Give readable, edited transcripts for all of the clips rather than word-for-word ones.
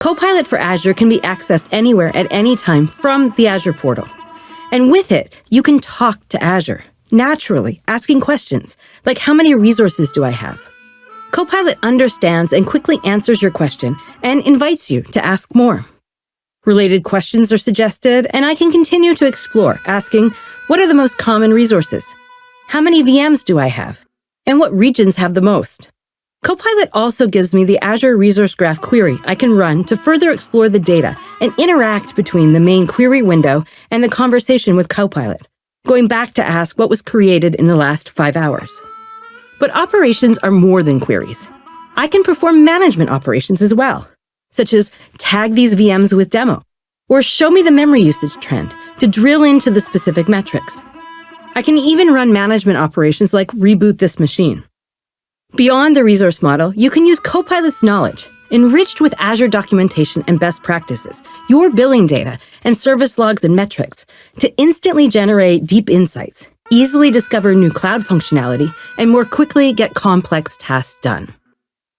Copilot for Azure can be accessed anywhere at any time from the Azure portal. And with it, you can talk to Azure, naturally, asking questions like, how many resources do I have? Copilot understands and quickly answers your question and invites you to ask more. Related questions are suggested, and I can continue to explore, asking, what are the most common resources? How many VMs do I have? And what regions have the most? Copilot also gives me the Azure Resource Graph query I can run to further explore the data and interact between the main query window and the conversation with Copilot, going back to ask what was created in the last 5 hours. But operations are more than queries. I can perform management operations as well, such as tag these VMs with demo, or show me the memory usage trend to drill into the specific metrics. I can even run management operations like reboot this machine. Beyond the resource model, you can use Copilot's knowledge, enriched with Azure documentation and best practices, your billing data, and service logs and metrics, to instantly generate deep insights, easily discover new cloud functionality, and more quickly get complex tasks done.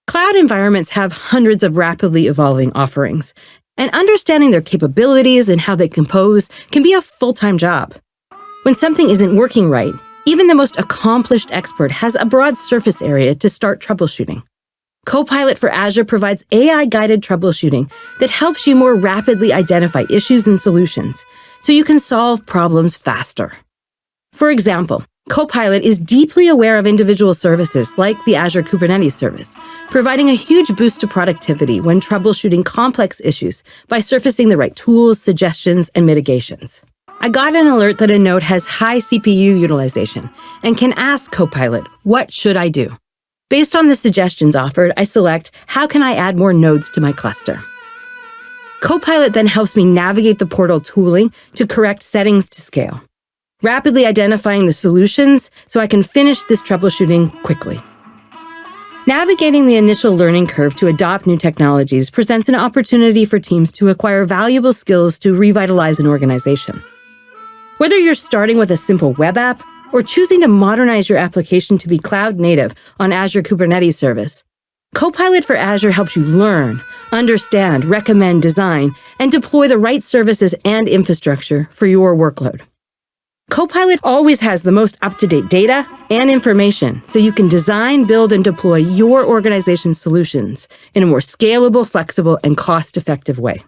Cloud environments have hundreds of rapidly evolving offerings, and understanding their capabilities and how they compose can be a full-time job. When something isn't working right, even the most accomplished expert has a broad surface area to start troubleshooting. Copilot for Azure provides AI-guided troubleshooting that helps you more rapidly identify issues and solutions, so you can solve problems faster. For example, Copilot is deeply aware of individual services like the Azure Kubernetes service, providing a huge boost to productivity when troubleshooting complex issues by surfacing the right tools, suggestions, and mitigations. I got an alert that a node has high CPU utilization and can ask Copilot, what should I do? Based on the suggestions offered, I select, how can I add more nodes to my cluster? Copilot then helps me navigate the portal tooling to correct settings to scale, rapidly identifying the solutions so I can finish this troubleshooting quickly. Navigating the initial learning curve to adopt new technologies presents an opportunity for teams to acquire valuable skills to revitalize an organization. Whether you're starting with a simple web app or choosing to modernize your application to be cloud native on Azure Kubernetes service, Copilot for Azure helps you learn, understand, recommend, design, and deploy the right services and infrastructure for your workload. Copilot always has the most up-to-date data and information, so you can design, build, and deploy your organization's solutions in a more scalable, flexible, and cost-effective way.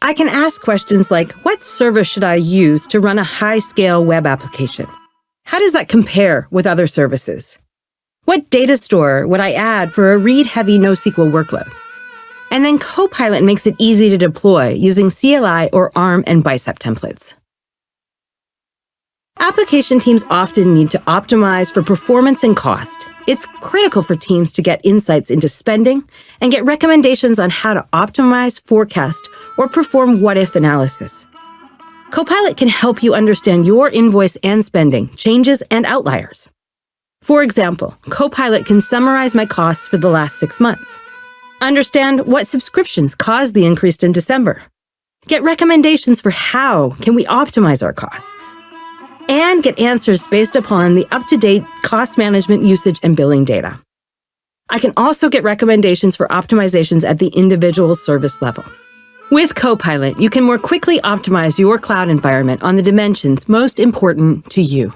I can ask questions like, what service should I use to run a high-scale web application? How does that compare with other services? What data store would I add for a read-heavy NoSQL workload? And then Copilot makes it easy to deploy using CLI or ARM and Bicep templates. Application teams often need to optimize for performance and cost. It's critical for teams to get insights into spending and get recommendations on how to optimize, forecast, or perform what-if analysis. Copilot can help you understand your invoice and spending, changes, and outliers. For example, Copilot can summarize my costs for the last 6 months, understand what subscriptions caused the increase in December, get recommendations for how can we optimize our costs, and get answers based upon the up-to-date cost management, usage, and billing data. I can also get recommendations for optimizations at the individual service level. With Copilot, you can more quickly optimize your cloud environment on the dimensions most important to you.